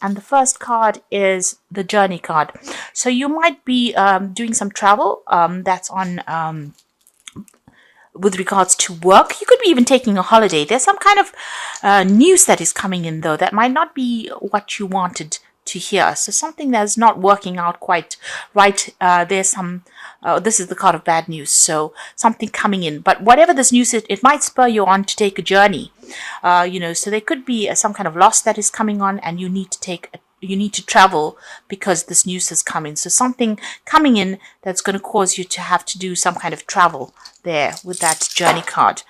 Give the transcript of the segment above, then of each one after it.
and the first card is the journey card. So you might be doing some travel that's on with regards to work. You could be even taking a holiday. There's some kind of news that is coming in, though, that might not be what you wanted to hear. So something that's not working out quite right. There's some, this is the card of bad news. So something coming in. But whatever this news is, it might spur you on to take a journey. So there could be some kind of loss that is coming on, and you need to travel because this news has come in. So something coming in that's going to cause you to have to do some kind of travel there with that journey card.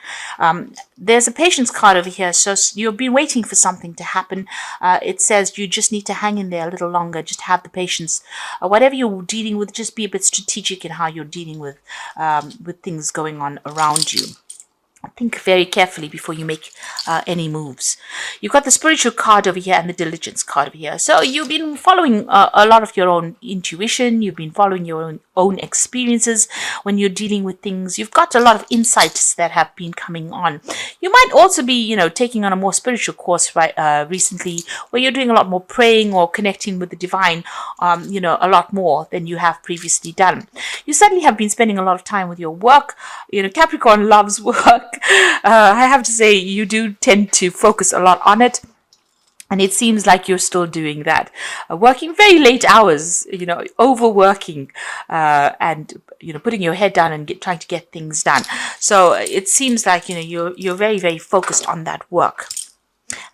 There's a patience card over here. So you've been waiting for something to happen. It says you just need to hang in there a little longer. Just have the patience. Whatever you're dealing with, just be a bit strategic in how you're dealing with things going on around you. Think very carefully before you make any moves. You've got the spiritual card over here and the diligence card over here. So you've been following a lot of your own intuition. You've been following your own experiences when you're dealing with things. You've got a lot of insights that have been coming on. You might also be, taking on a more spiritual course recently, where you're doing a lot more praying or connecting with the divine, a lot more than you have previously done. You certainly have been spending a lot of time with your work. Capricorn loves work. I have to say, you do tend to focus a lot on it. And it seems like you're still doing that, working very late hours, overworking, and putting your head down and trying to get things done. So it seems like you're very, very focused on that work.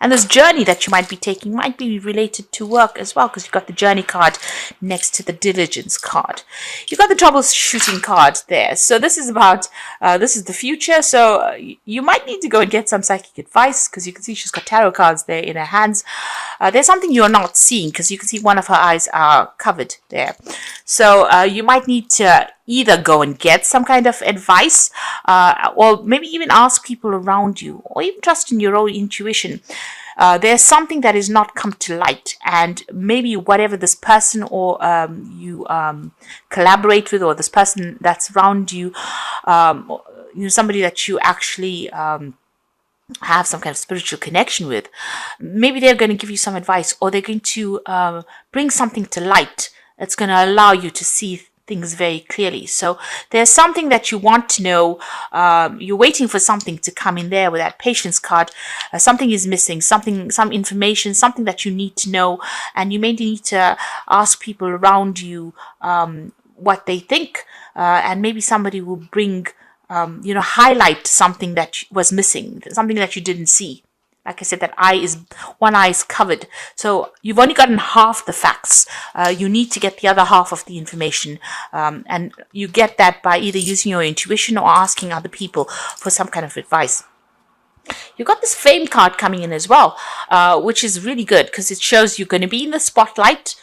And this journey that you might be taking might be related to work as well, because you've got the journey card next to the diligence card. You've got the troubleshooting card there. So this is about, this is the future. So you might need to go and get some psychic advice, because you can see she's got tarot cards there in her hands. There's something you're not seeing, because you can see one of her eyes are covered there. So you might need to either go and get some kind of advice, or maybe even ask people around you, or even trust in your own intuition. There's something that is not come to light, and maybe whatever this person or you collaborate with, or this person that's around you, somebody that you actually have some kind of spiritual connection with, maybe they're going to give you some advice, or they're going to bring something to light that's going to allow you to see things very clearly. So there's something that you want to know. You're waiting for something to come in there with that patience card. Something is missing, some information, something that you need to know, and you may need to ask people around you what they think, and maybe somebody will bring, highlight something that was missing, something that you didn't see. Like I said, one eye is covered. So you've only gotten half the facts. You need to get the other half of the information. And you get that by either using your intuition or asking other people for some kind of advice. You've got this fame card coming in as well, which is really good, because it shows you're going to be in the spotlight.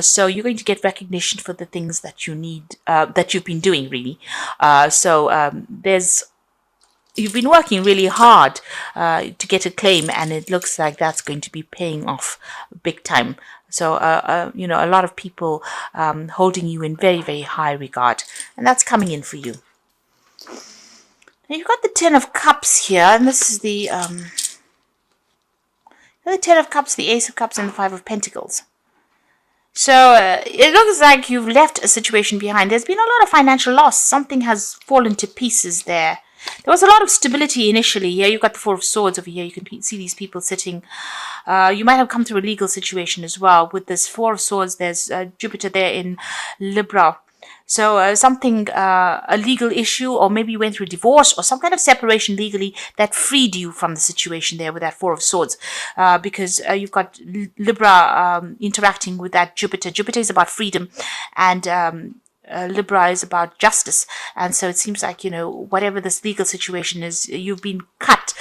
So you're going to get recognition for the things that you need, that you've been doing, really. You've been working really hard to get a claim, and it looks like that's going to be paying off big time. So, a lot of people holding you in very, very high regard, and that's coming in for you. Now you've got the Ten of Cups here, and this is the Ten of Cups, the Ace of Cups, and the Five of Pentacles. So it looks like you've left a situation behind. There's been a lot of financial loss. Something has fallen to pieces there. There was a lot of stability initially. Here you've got the Four of Swords over here. You can see these people sitting. You might have come through a legal situation as well. With this Four of Swords, there's Jupiter there in Libra. So a legal issue, or maybe you went through a divorce or some kind of separation legally that freed you from the situation there with that Four of Swords. Because you've got Libra interacting with that Jupiter. Jupiter is about freedom, and Libra is about justice. And so it seems like, whatever this legal situation is, you've been cut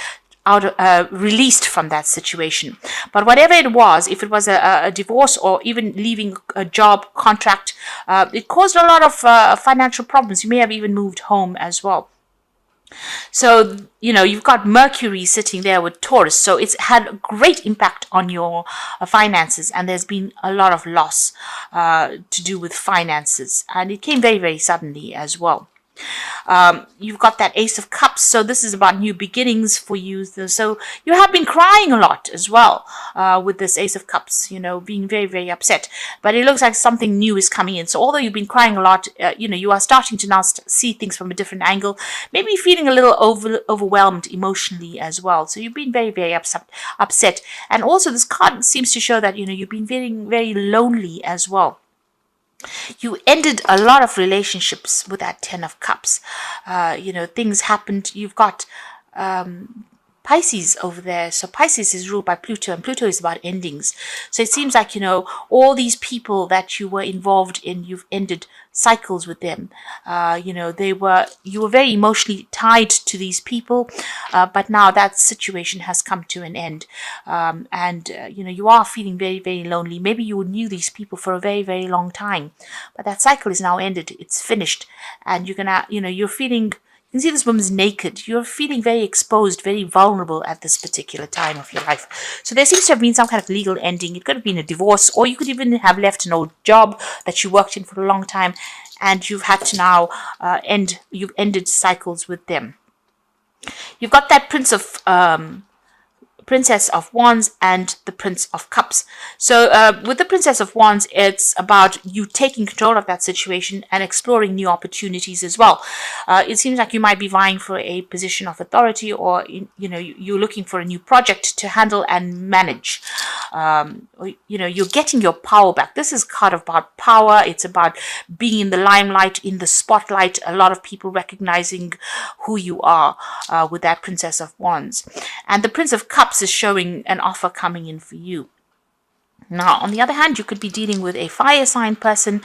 out, released from that situation. But whatever it was, if it was a divorce or even leaving a job contract, it caused a lot of financial problems. You may have even moved home as well. So, you've got Mercury sitting there with Taurus. So it's had a great impact on your finances, and there's been a lot of loss to do with finances. And it came very, very suddenly as well. You've got that Ace of Cups, so this is about new beginnings for you. So you have been crying a lot as well with this Ace of Cups, being very, very upset. But it looks like something new is coming in. So although you've been crying a lot, you are starting to now see things from a different angle, maybe feeling a little overwhelmed emotionally as well. So you've been very, very upset. And also this card seems to show that, you've been feeling very lonely as well. You ended a lot of relationships with that Ten of Cups. Things happened. You've got Pisces over there. So Pisces is ruled by Pluto, and Pluto is about endings. So it seems like, all these people that you were involved in, you've ended cycles with them. You were very emotionally tied to these people, but now that situation has come to an end. You are feeling very, very lonely. Maybe you knew these people for a very, very long time, but that cycle is now ended. It's finished. And you're feeling, you can see this woman's naked. You're feeling very exposed, very vulnerable at this particular time of your life. So there seems to have been some kind of legal ending. It could have been a divorce, or you could even have left an old job that you worked in for a long time, and you've had to now you've ended cycles with them. You've got that Princess of Wands and the Prince of Cups. So with the Princess of Wands, it's about you taking control of that situation and exploring new opportunities as well. It seems like you might be vying for a position of authority, or you're looking for a new project to handle and manage. You're getting your power back. This is kind of about power. It's about being in the limelight, in the spotlight. A lot of people recognizing who you are with that Princess of Wands. And the Prince of Cups is showing an offer coming in for you. Now, on the other hand, you could be dealing with a fire sign person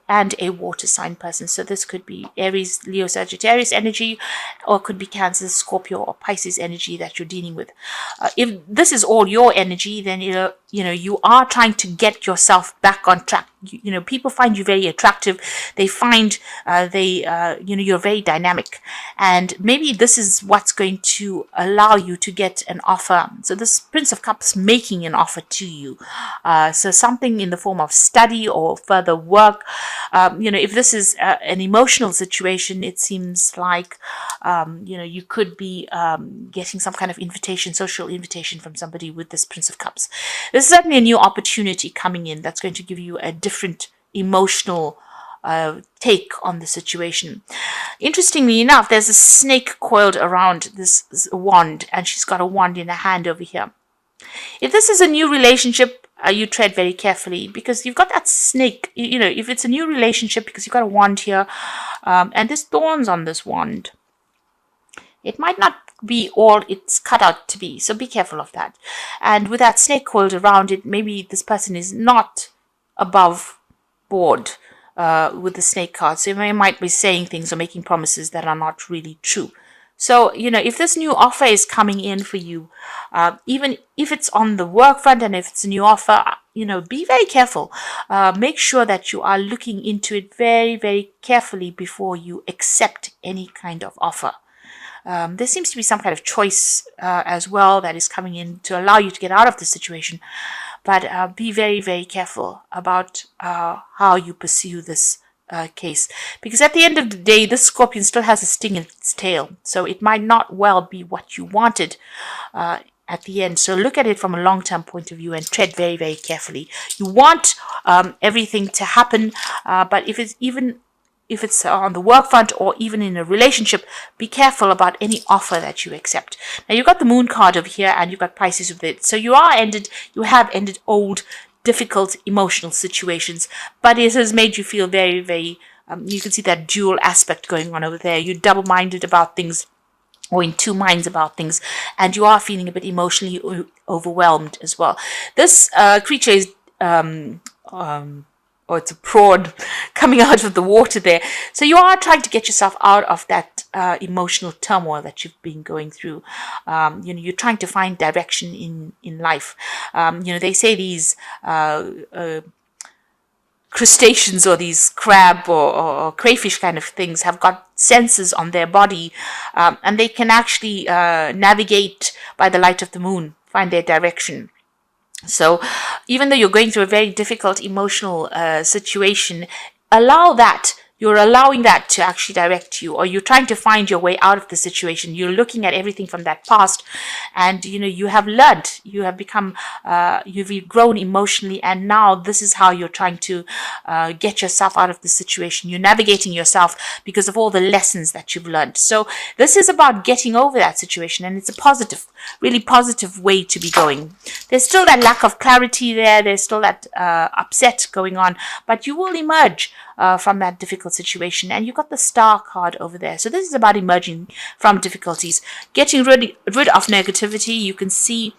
and a water sign person. So this could be Aries, Leo, Sagittarius energy, or it could be Cancer, Scorpio, or Pisces energy that you're dealing with. If this is all your energy, then you are trying to get yourself back on track. People find you very attractive. They find you're very dynamic, and maybe this is what's going to allow you to get an offer. So this Prince of Cups making an offer to you. So something in the form of study or further work. If this is an emotional situation, it seems like you could be getting some kind of social invitation from somebody with this Prince of Cups. There's certainly a new opportunity coming in that's going to give you a different emotional take on the situation. Interestingly enough, there's a snake coiled around this wand, and she's got a wand in her hand over here. If this is a new relationship, you tread very carefully, because you've got that snake. If it's a new relationship, because you've got a wand here, and there's thorns on this wand, it might not be all it's cut out to be. So be careful of that. And with that snake coiled around it, maybe this person is not above board with the snake card. So they might be saying things or making promises that are not really true. So, if this new offer is coming in for you, even if it's on the work front and if it's a new offer, be very careful. Make sure that you are looking into it very, very carefully before you accept any kind of offer. There seems to be some kind of choice as well that is coming in to allow you to get out of the situation. But be very, very careful about how you pursue this case, because at the end of the day, this scorpion still has a sting in its tail, so it might not well be what you wanted at the end. So look at it from a long-term point of view and tread very, very carefully. You want everything to happen, but if it's on the work front or even in a relationship, be careful about any offer that you accept. Now you've got the Moon card over here, and you've got Pisces with it. So you have ended old, difficult emotional situations, but it has made you feel very, very, you can see that dual aspect going on over there. You're double-minded about things, or in two minds about things, and you are feeling a bit emotionally overwhelmed as well. This creature is, it's a prawn coming out of the water there. So you are trying to get yourself out of that emotional turmoil that you've been going through. You're trying to find direction in life. They say these crustaceans, or these crab or crayfish kind of things, have got sensors on their body, and they can actually navigate by the light of the moon, find their direction. So even though you're going through a very difficult emotional situation, allow that You're allowing that to actually direct you, or you're trying to find your way out of the situation. You're looking at everything from that past, and you have learned, you have become, you've grown emotionally, and now this is how you're trying to get yourself out of the situation. You're navigating yourself because of all the lessons that you've learned. So this is about getting over that situation, and it's a positive, really positive way to be going. There's still that lack of clarity there. There's still that upset going on, but you will emerge from that difficult situation. And you got the Star card over there. So this is about emerging from difficulties, getting rid of negativity. You can see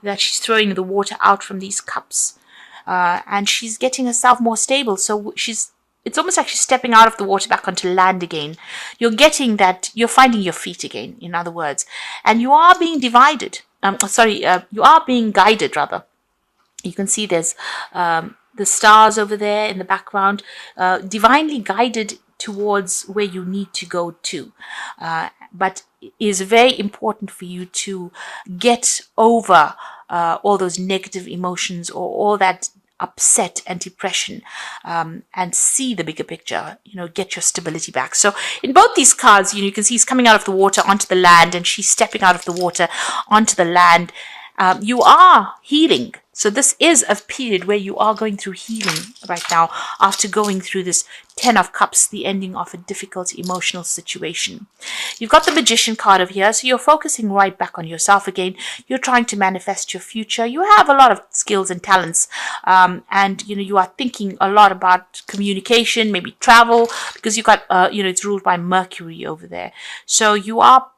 that she's throwing the water out from these cups, and she's getting herself more stable. So it's almost like she's stepping out of the water back onto land again. You're getting that you're finding your feet again, in other words, and you are being divided. You are being guided, rather. You can see there's the stars over there in the background, divinely guided towards where you need to go to. But it is very important for you to get over all those negative emotions or all that upset and depression, and see the bigger picture, get your stability back. So in both these cards, you can see he's coming out of the water onto the land, and she's stepping out of the water onto the land. You are healing. So this is a period where you are going through healing right now, after going through this 10 of Cups, the ending of a difficult emotional situation. You've got the Magician card over here, so you're focusing right back on yourself again. You're trying to manifest your future. You have a lot of skills and talents, and you are thinking a lot about communication, maybe travel, because you've got it's ruled by Mercury over there. So you are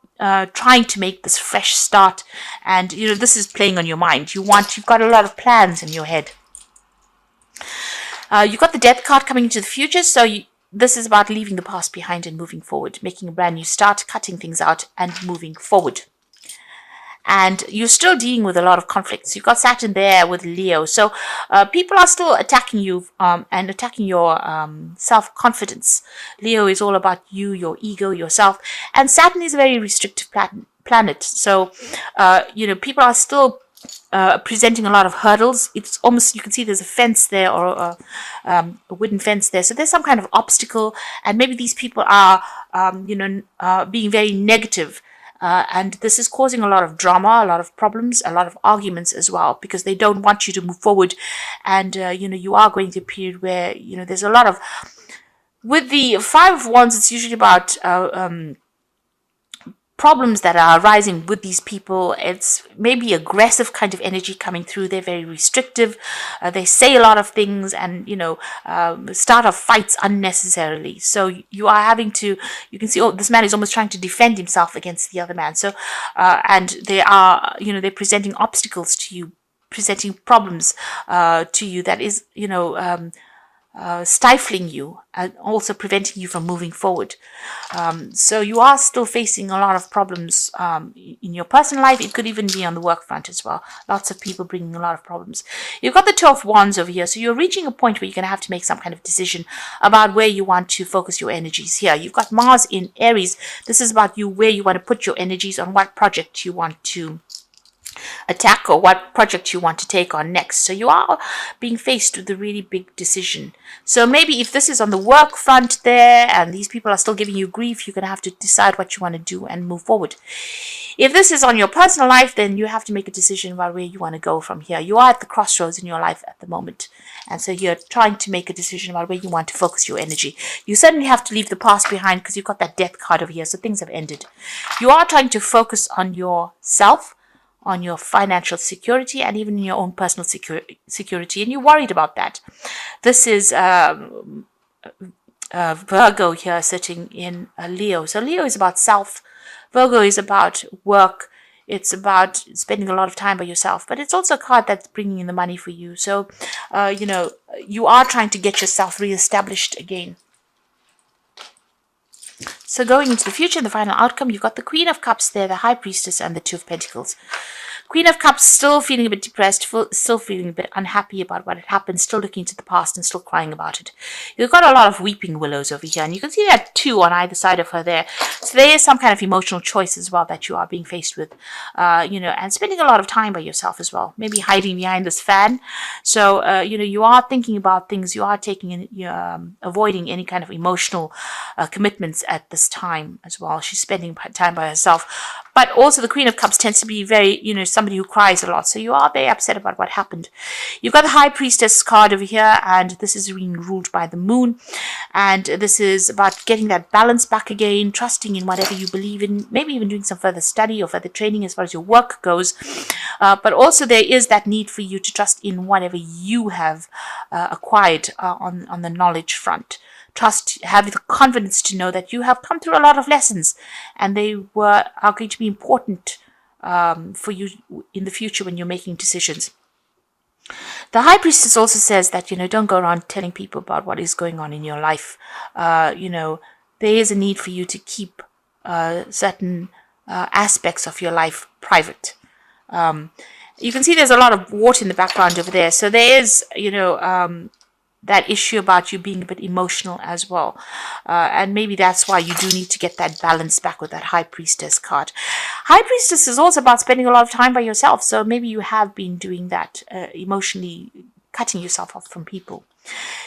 trying to make this fresh start, and this is playing on your mind. You've got a lot of plans in your head. You've got the Death card coming into the future, so this is about leaving the past behind and moving forward, making a brand new start, cutting things out and moving forward. And you're still dealing with a lot of conflicts. You've got Saturn there with Leo. So people are still attacking you and attacking your self-confidence. Leo is all about you, your ego, yourself. And Saturn is a very restrictive planet. So, people are still presenting a lot of hurdles. It's almost, you can see there's a fence there, or a wooden fence there. So there's some kind of obstacle. And maybe these people are, being very negative. And this is causing a lot of drama, a lot of problems, a lot of arguments as well, because they don't want you to move forward. And, you are going through a period where, there's a lot of, with the Five of Wands, it's usually about problems that are arising with these people. It's maybe aggressive kind of energy coming through. They're very restrictive. They say a lot of things, and start off fights unnecessarily. So you are having to, you can see, this man is almost trying to defend himself against the other man. So and they are, they're presenting obstacles to you, presenting problems to you that is, stifling you and also preventing you from moving forward. So you are still facing a lot of problems in your personal life. It could even be on the work front as well. Lots of people bringing a lot of problems. You've got the Two of Wands over here. So you're reaching a point where you're going to have to make some kind of decision about where you want to focus your energies here. You've got Mars in Aries. This is about you, where you want to put your energies, on what project you want to attack or what project you want to take on next. So you are being faced with a really big decision. So maybe if this is on the work front there and these people are still giving you grief, you're going to have to decide what you want to do and move forward. If this is on your personal life, then you have to make a decision about where you want to go from here. You are at the crossroads in your life at the moment. And so you're trying to make a decision about where you want to focus your energy. You certainly have to leave the past behind because you've got that Death card over here. So things have ended. You are trying to focus on yourself, on your financial security, and even in your own personal security, and you're worried about that. This is Virgo here sitting in Leo. So Leo is about self. Virgo is about work. It's about spending a lot of time by yourself, but it's also a card that's bringing in the money for you. So, you are trying to get yourself reestablished again. So going into the future, the final outcome, you've got the Queen of Cups there, the High Priestess, and the Two of Pentacles. Queen of Cups, still feeling a bit depressed, still feeling a bit unhappy about what had happened, still looking to the past and still crying about it. You've got a lot of weeping willows over here, and you can see that 2 on either side of her there. So there is some kind of emotional choice as well that you are being faced with, and spending a lot of time by yourself as well, maybe hiding behind this fan. So, you are thinking about things, you are avoiding any kind of emotional commitments at this time as well. She's spending time by herself. But also the Queen of Cups tends to be very, somebody who cries a lot. So you are very upset about what happened. You've got the High Priestess card over here, and this is being ruled by the moon. And this is about getting that balance back again, trusting in whatever you believe in, maybe even doing some further study or further training as far as your work goes. But also there is that need for you to trust in whatever you have acquired on the knowledge front. Trust, have the confidence to know that you have come through a lot of lessons, and they are going to be important for you in the future when you're making decisions. The High Priestess also says that, don't go around telling people about what is going on in your life. There is a need for you to keep certain aspects of your life private. You can see there's a lot of water in the background over there. So there is, that issue about you being a bit emotional as well. And maybe that's why you do need to get that balance back with that High Priestess card. High Priestess is also about spending a lot of time by yourself. So maybe you have been doing that, emotionally cutting yourself off from people.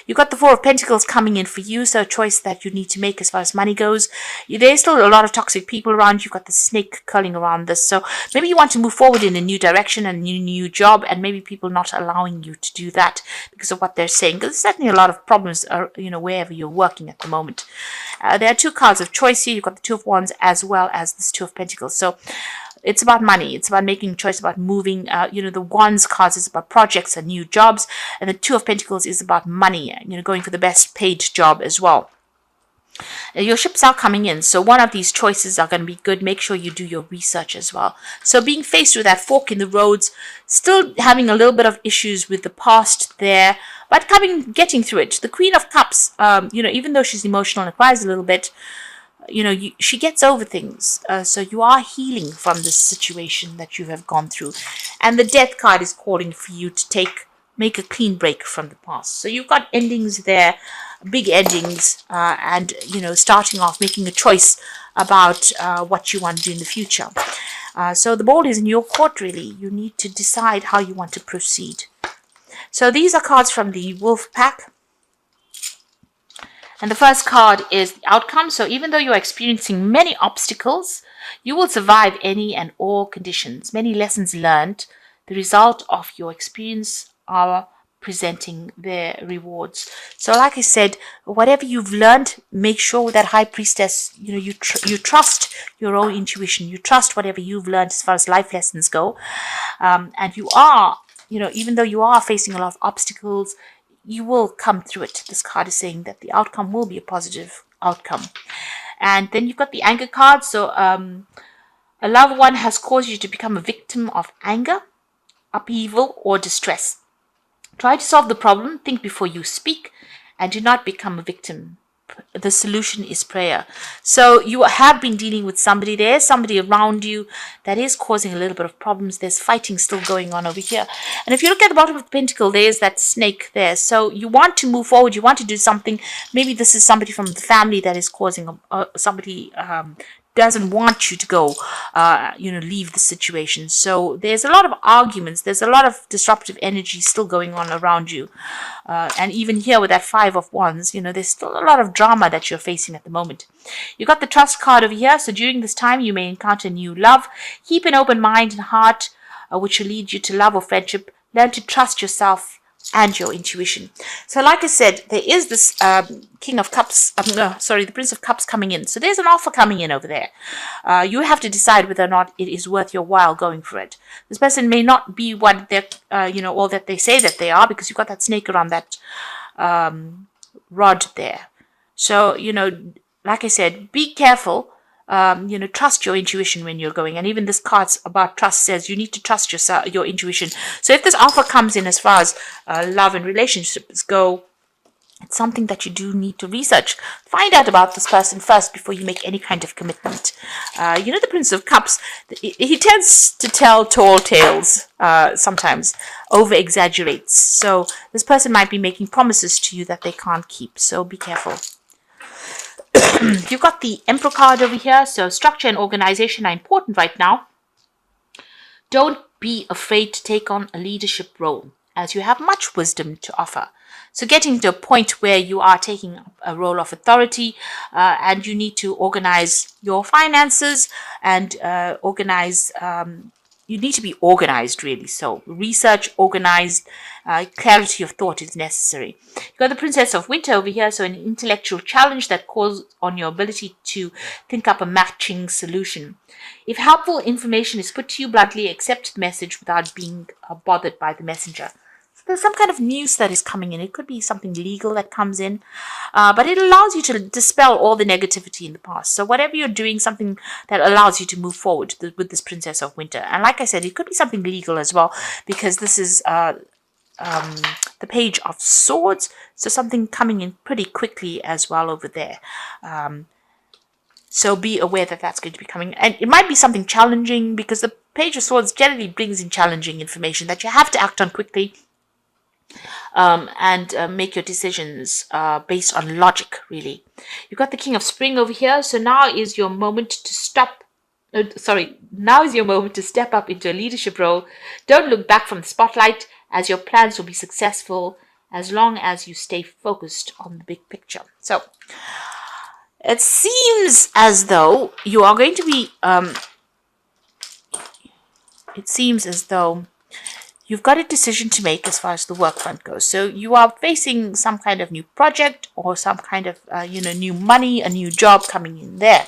You've got the Four of Pentacles coming in for you, so a choice that you need to make as far as money goes. There's still a lot of toxic people around. You've got the snake curling around this, so maybe you want to move forward in a new direction and a new job, and maybe people not allowing you to do that because of what they're saying. Because there's certainly a lot of problems, wherever you're working at the moment. There are 2 cards of choice here. You've got the Two of Wands as well as this Two of Pentacles. So it's about money. It's about making a choice, about moving. The Wands cards is about projects and new jobs. And the Two of Pentacles is about money, going for the best paid job as well. Your ships are coming in. So one of these choices are going to be good. Make sure you do your research as well. So being faced with that fork in the roads, still having a little bit of issues with the past there, but getting through it. The Queen of Cups, even though she's emotional and cries a little bit, she gets over things. So you are healing from this situation that you have gone through. And the Death card is calling for you to make a clean break from the past. So you've got endings there, big endings, and, starting off, making a choice about what you want to do in the future. So the ball is in your court, really. You need to decide how you want to proceed. So these are cards from the Wolf Pack. And the first card is the outcome. So even though you're experiencing many obstacles, you will survive any and all conditions. Many lessons learned. The result of your experience are presenting their rewards. So like I said, whatever you've learned, make sure with that High Priestess, you trust your own intuition. You trust whatever you've learned as far as life lessons go. And you are, even though you are facing a lot of obstacles, you will come through it. This card is saying that the outcome will be a positive outcome. And then you've got the anger card. So a loved one has caused you to become a victim of anger, upheaval, or distress. Try to solve the problem, think before you speak, and do not become a victim. The solution is prayer. So you have been dealing with somebody. There's somebody around you that is causing a little bit of problems. There's fighting still going on over here. And if you look at the bottom of the pentacle, there's that snake there. So you want to move forward. You want to do something. Maybe this is somebody from the family that is causing somebody doesn't want you to go, leave the situation. So there's a lot of arguments. There's a lot of disruptive energy still going on around you. And even here with that Five of Wands, there's still a lot of drama that you're facing at the moment. You got the Trust card over here. So during this time, you may encounter new love. Keep an open mind and heart, which will lead you to love or friendship. Learn to trust yourself and your intuition. So like I said, there is this the Prince of Cups coming in. So there's an offer coming in over there. You have to decide whether or not it is worth your while going for it. This person may not be what they're, all that they say that they are, because you've got that snake around that rod there. So, like I said, be careful. Trust your intuition when you're going. And even this card about trust says you need to trust your intuition. So if this offer comes in as far as love and relationships go, It's something that you do need to research. Find out about this person first before you make any kind of commitment. The Prince of Cups, he tends to tell tall tales sometimes, over exaggerates. So this person might be making promises to you that they can't keep. So be careful. You've got the Emperor card over here. So structure and organization are important right now. Don't be afraid to take on a leadership role, as you have much wisdom to offer. So getting to a point where you are taking a role of authority and you need to organize your finances and you need to be organized, really. So research, organized, clarity of thought is necessary. You've got the Princess of Winter over here, so an intellectual challenge that calls on your ability to think up a matching solution. If helpful information is put to you bluntly, accept the message without being bothered by the messenger. There's some kind of news that is coming in. It could be something legal that comes in, but it allows you to dispel all the negativity in the past. So whatever you're doing, something that allows you to move forward with this Princess of Winter. And like I said, it could be something legal as well, because this is the Page of Swords. So something coming in pretty quickly as well over there. So be aware that that's going to be coming. And it might be something challenging, because the Page of Swords generally brings in challenging information that you have to act on quickly. And make your decisions based on logic, really. You've got the King of Spring over here. So now is your moment to now is your moment to step up into a leadership role. Don't look back from the spotlight, as your plans will be successful as long as you stay focused on the big picture. So it seems as though you are going to be you've got a decision to make as far as the work front goes. So you are facing some kind of new project or some kind of, new money, a new job coming in there.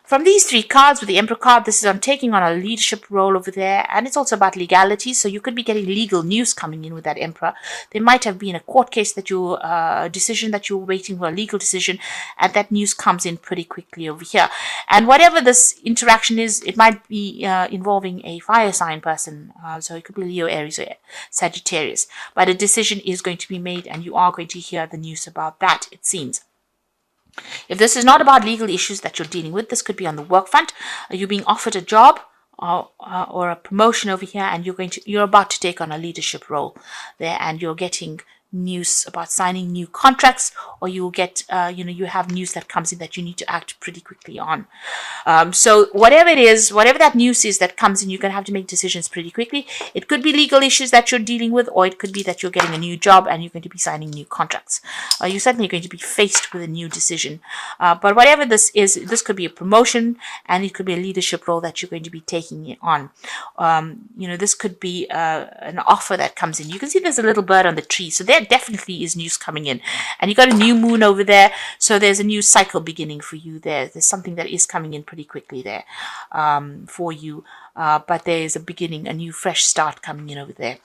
From these three cards, with the Emperor card, this is on taking on a leadership role over there, and it's also about legality. So you could be getting legal news coming in with that Emperor. There might have been a court case that decision that you were waiting for, a legal decision, and that news comes in pretty quickly over here. And whatever this interaction is, it might be involving a fire sign person. So it could be Leo, Aries, or Sagittarius. But a decision is going to be made, and you are going to hear the news about that, it seems. If this is not about legal issues that you're dealing with, this could be on the work front. You're being offered a job or a promotion over here, and you're about to take on a leadership role there, and you're getting news about signing new contracts, or you will get you have news that comes in that you need to act pretty quickly on. So whatever it is, whatever that news is that comes in, you're going to have to make decisions pretty quickly. It could be legal issues that you're dealing with, or it could be that you're getting a new job and you're going to be signing new contracts. You're certainly going to be faced with a new decision. But whatever this is, this could be a promotion, and it could be a leadership role that you're going to be taking it on. This could be an offer that comes in. You can see there's a little bird on the tree, so there definitely is news coming in. And you got a new moon over there, so there's a new cycle beginning for you there. There's something that is coming in pretty quickly there for you, but there is a beginning, a new fresh start coming in over there.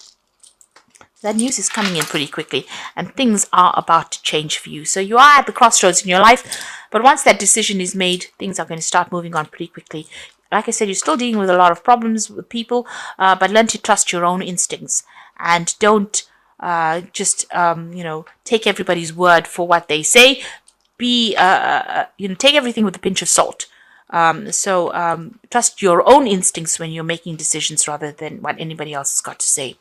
That news is coming in pretty quickly, and things are about to change for you. So you are at the crossroads in your life, but once that decision is made, things are going to start moving on pretty quickly. Like I said, you're still dealing with a lot of problems with people, but learn to trust your own instincts, and don't just take everybody's word for what they say. Take everything with a pinch of salt. Trust your own instincts when you're making decisions rather than what anybody else has got to say.